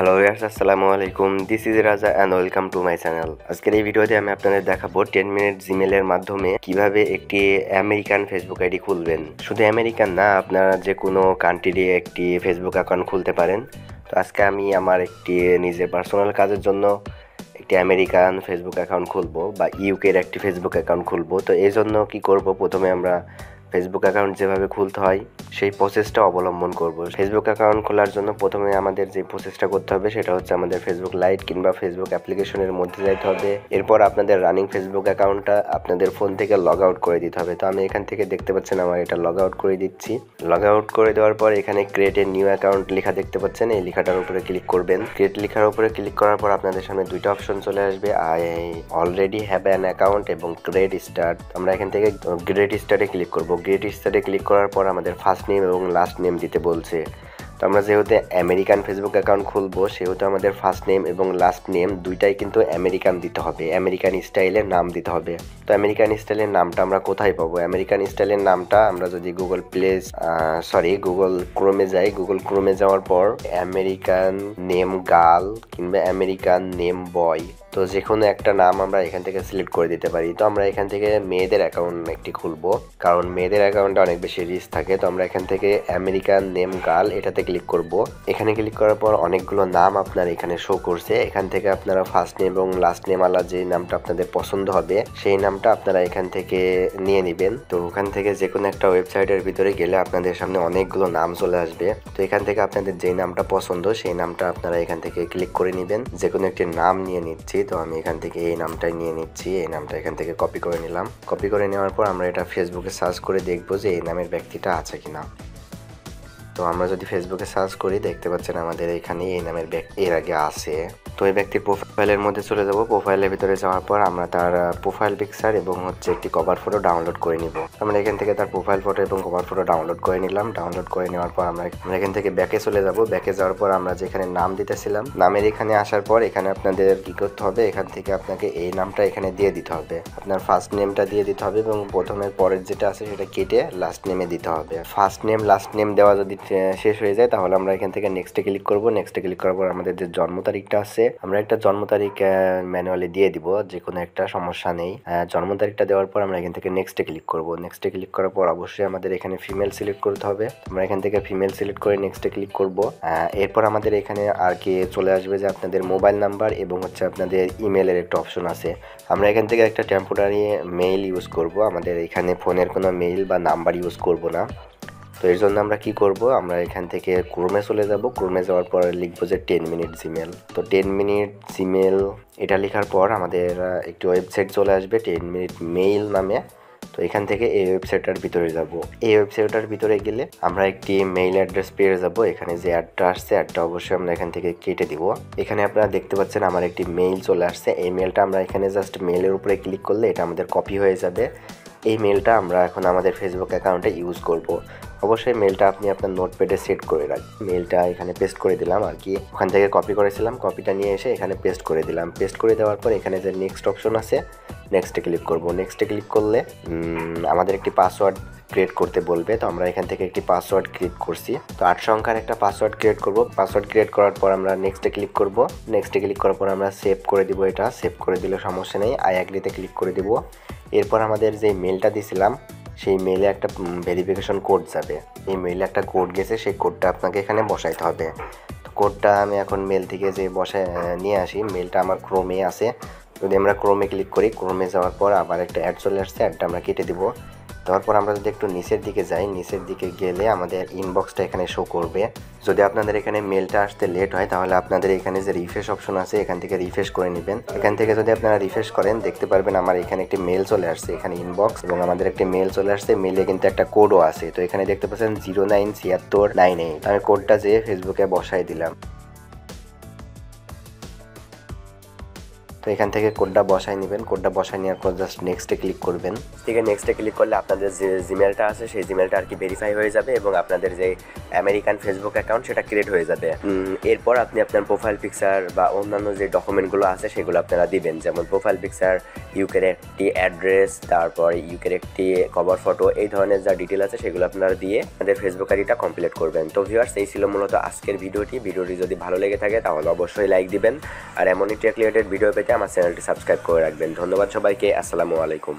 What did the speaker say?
Hello viewers, আসসালামু আলাইকুম। This is রাজা and welcome to my channel. আজকের এই ভিডিওতে আমি আপনাদের দেখাবো 10 মিনিট জিমেলের মাধ্যমে কিভাবে একটি আমেরিকান ফেসবুক আইডি খুলবেন। শুধু আমেরিকান না, আপনারা যে কোনো কান্ট্রিরই একটি ফেসবুক অ্যাকাউন্ট খুলতে পারেন। তো আজকে আমি আমার একটি নিজের পার্সোনাল কাজের জন্য একটি আমেরিকান ফেসবুক অ্যাকাউন্ট খুলবো বা ইউকের একটি ফেসবুক অ্যাকাউন্ট খুলবো। তো এই জন্য কী করব, প্রথমে আমরা ফেসবুক অ্যাকাউন্ট যেভাবে খুলতে হয় সেই প্রসেসটা অবলম্বন করব। ফেসবুক অ্যাকাউন্ট খোলার জন্য প্রথমে আমাদের যে প্রসেসটা করতে হবে সেটা হচ্ছে আমাদের ফেসবুক লাইট কিংবা ফেসবুক অ্যাপ্লিকেশনের মধ্যে যাইতে হবে। এরপর আপনাদের রানিং ফেসবুক অ্যাকাউন্টটা আপনাদের ফোন থেকে লগ আউট করে দিতে হবে। তো আমি এখান থেকে দেখতে পাচ্ছেন আমার এটা লগ আউট করে দিচ্ছি। লগ আউট করে দেওয়ার পর এখানে ক্রিয়েট এ নিউ অ্যাকাউন্ট লেখা দেখতে পাচ্ছেন, এই লেখাটার উপরে ক্লিক করবেন। ক্রিয়েট লেখার উপরে ক্লিক করার পর আপনাদের সামনে দুইটা অপশন চলে আসবে, I already have an account এবং গ্রেট স্টার্ট। আমরা এখান থেকে গ্রেট স্টার্টে ক্লিক করব। গ্রেট স্টার্টে ক্লিক করার পর আমাদের ফার্স্ট নেম এবং লাস্ট নেম দিতে বলছে। তো আমরা যেহেতু আমেরিকান ফেসবুক অ্যাকাউন্ট খুলবো সেহেতু আমাদের ফার্স্ট নেম এবং লাস্ট নেম দুইটাই কিন্তু আমেরিকান দিতে হবে, আমেরিকান স্টাইলের নাম দিতে হবে। তো আমেরিকান স্টাইলের নামটা আমরা কোথায় পাবো? আমেরিকান স্টাইলের নামটা আমরা যদি গুগল ক্রোমে যাই, গুগল ক্রোমে যাওয়ার পর আমেরিকান নেম গার্ল কিংবা আমেরিকান নেম বয়, তো যে কোনো একটা নাম আমরা এখান থেকে সিলেক্ট করে দিতে পারি। তো আমরা এখান থেকে মেয়েদের অ্যাকাউন্ট একটি খুলবো, কারণ মেয়েদের অ্যাকাউন্টে অনেক বেশি রিস্ক থাকে। তো আমরা এখান থেকে আমেরিকান নেম গার্ল এটাতে ক্লিক করব। এখানে ক্লিক করার পর অনেকগুলো নাম আপনার এখানে শো করছে। এখান থেকে আপনারা ফার্স্ট নেম এবং লাস্ট নেম আলা যে নামটা আপনাদের পছন্দ হবে সেই নামটা আপনারা এখান থেকে নিয়ে নেবেন। তো ওখান থেকে যে কোনো একটা ওয়েবসাইটের ভিতরে গেলে আপনাদের সামনে অনেকগুলো নাম চলে আসবে। তো এখান থেকে আপনাদের যেই নামটা পছন্দ সেই নামটা আপনারা এখান থেকে ক্লিক করে নেবেন। যে কোনো একটি নাম নিয়ে নিচ্ছি। তো আমি এখান থেকে এই নামটাই নিয়ে নিচ্ছি, এই নামটা এখান থেকে কপি করে নিলাম। কপি করে নেওয়ার পর আমরা এটা ফেসবুকে সার্চ করে দেখবো যে এই নামের ব্যক্তিটা আছে কিনা। তো আমরা যদি ফেসবুকে সার্চ করি দেখতে পাচ্ছেন আমাদের এখানে এই নামের ব্যক্তি এর আগে আছে। তো এই ব্যক্তির প্রোফাইলের মধ্যে চলে যাব। প্রোফাইলের ভিতরে যাওয়ার পর আমরা তার প্রোফাইল পিকচার এবং একটি কভার ফটো ডাউনলোড করে নিব। আমরা এখান থেকে তার প্রোফাইল ফটো এবং কভার ফটো ডাউনলোড করে নিলাম। ডাউনলোড করে নেওয়ার পর আমরা এখান থেকে ব্যাকে চলে যাব। ব্যাকে যাওয়ার পর আমরা যেখানে নাম দিতেছিলাম নামের এখানে আসার পর এখানে আপনাদের কি করতে হবে, এখান থেকে আপনাকে এই নামটা এখানে দিয়ে দিতে হবে। আপনার ফার্স্ট নেমটা দিয়ে দিতে হবে এবং প্রথমের পরের যেটা আছে সেটা কেটে লাস্ট নেমে দিতে হবে। ফার্স্ট নেম লাস্ট নেম দেওয়া যদি শেষ হয়ে যায় তাহলে আমরা এখান থেকে নেক্সটে ক্লিক করব। নেক্সটে ক্লিক করার পর আমাদের যে জন্ম তারিখটা আছে আমরা একটা জন্ম তারিখ ম্যানুয়ালি দিয়ে দিব, যে কোনো একটা সমস্যা নেই। জন্ম তারিখটা দেওয়ার পর আমরা এখান থেকে নেক্সটে ক্লিক করব। নেক্সটে ক্লিক করার পর অবশ্যই আমাদের এখানে ফিমেল সিলেক্ট করতে হবে। আমরা এখান থেকে ফিমেল সিলেক্ট করে নেক্সটে ক্লিক করব। এরপর আমাদের এখানে আর কি চলে আসবে যে আপনাদের মোবাইল নাম্বার এবং হচ্ছে আপনাদের ইমেলের একটা অপশন আছে। আমরা এখান থেকে একটা টেম্পোরারি মেইল ইউজ করব, আমাদের এখানে ফোনের কোনো মেইল বা নাম্বার ইউজ করব না। তো এর জন্য আমরা কি করব, আমরা এখান থেকে ক্রোমে চলে যাব। ক্রোমে যাওয়ার পর লিখবো যে 10 মিনিট জিমেল। তো 10 মিনিট জিমেল এটা লেখার পর আমাদের একটি ওয়েবসাইট চলে আসবে 10 মিনিট মেইল নামে। তো এখান থেকে এই ওয়েবসাইটটার ভিতরে যাব। এই ওয়েবসাইটটার ভিতরে গেলে আমরা একটি মেইল অ্যাড্রেস পেয়ে যাব। এখানে যে অ্যাডটা আসছে অ্যাডটা অবশ্যই আমরা এখান থেকে কেটে দিব। এখানে আপনারা দেখতে পাচ্ছেন আমার একটি মেইল চলে আসছে। এই মেইলটা আমরা এখানে জাস্ট মেইলের উপরে ক্লিক করলে এটা আমাদের কপি হয়ে যাবে। এই মেইলটা আমরা এখন আমাদের ফেসবুক অ্যাকাউন্টে ইউজ করব। অবশ্যই মেইলটা আপনি আপনার নোটপ্যাডে সেট করে রাখবেন। মেইলটা এখানে পেস্ট করে দিলাম আর কি, ওখান থেকে কপি করেছিলাম, কপিটা নিয়ে এসে এখানে পেস্ট করে দিলাম। পেস্ট করে দেওয়ার পর এখানে যে নেক্সট অপশন আছে নেক্সটে ক্লিক করব। নেক্সটে ক্লিক করলে আমাদের একটি পাসওয়ার্ড ক্রিয়েট করতে বলবে। তো আমরা এখান থেকে একটি পাসওয়ার্ড ক্রিয়েট করছি। তো 8 সংখ্যার একটা পাসওয়ার্ড ক্রিয়েট করব। পাসওয়ার্ড ক্রিয়েট করার পর আমরা নেক্সটে ক্লিক করব। নেক্সটে ক্লিক করার পর আমরা সেভ করে দিব। এটা সেভ করে দিলে সমস্যা নেই। আই অ্যাগ্রিতে ক্লিক করে দিব। এরপর আমাদের যে মেইলটা দিয়েছিলাম সেই মেইলে একটা ভেরিফিকেশন কোড যাবে। এই মেইলে একটা কোড গেছে, সেই কোডটা আপনাকে এখানে বসাইতে হবে। তো কোডটা আমি এখন মেইল থেকে যে বসায় নিয়ে আসি। মেইলটা আমার ক্রোমে আছে। যদি আমরা ক্রোমে ক্লিক করি, ক্রোমে যাওয়ার পর আবার একটা অ্যাড চলে আসছে, অ্যাডটা আমরা কেটে দিব। তারপর আমরা যদি একটু নিচের দিকে যাই, নিচের দিকে গেলে আমাদের ইনবক্সটা এখানে শো করবে। যদি আপনাদের এখানে মেলটা আসতে লেট হয় তাহলে আপনাদের এখানে যে রিফ্রেশ অপশন আছে এখান থেকে রিফ্রেশ করে নেবেন। এখান থেকে যদি আপনারা রিফ্রেশ করেন দেখতে পারবেন আমার এখানে একটি মেল চলে আসছে, এখানে ইনবক্স এবং আমাদের একটি মেল চলে আসছে। মেলে কিন্তু একটা কোডও আছে। তো এখানে দেখতে পাচ্ছেন 097698। আমি কোডটা যেয়ে ফেসবুকে বসাই দিলাম। তো এখান থেকে কোডটা বসায় নেবেন, কোডটা বসায় নেওয়ার পর জাস্ট নেক্সটে ক্লিক করবেন। থেকে নেক্সটে ক্লিক করলে আপনাদের যে জিমেলটা আছে সেই জিমেলটা আর কি ভেরিফাই হয়ে যাবে এবং আপনাদের যে আমেরিকান ফেসবুক অ্যাকাউন্ট সেটা ক্রিয়েট হয়ে যাবে। এরপর আপনি আপনার প্রোফাইল পিকচার বা অন্যান্য যে ডকুমেন্টগুলো আছে সেগুলো আপনারা দিবেন, যেমন প্রোফাইল পিকচার, ইউকের একটি অ্যাড্রেস, তারপর ইউকের একটি কভার ফটো, এই ধরনের যা ডিটেল আছে সেগুলো আপনারা দিয়ে আপনাদের ফেসবুক আইডিটা কমপ্লিট করবেন। তো ভিউয়ার্স, এই ছিল মূলত আজকের ভিডিওটি যদি ভালো লেগে থাকে তাহলে অবশ্যই লাইক দিবেন আর এমনই টেক রিলেটেড ভিডিও পেতে আমার চ্যানেলটি সাবস্ক্রাইব করে রাখবেন। ধন্যবাদ সবাইকে, আসসালামু আলাইকুম।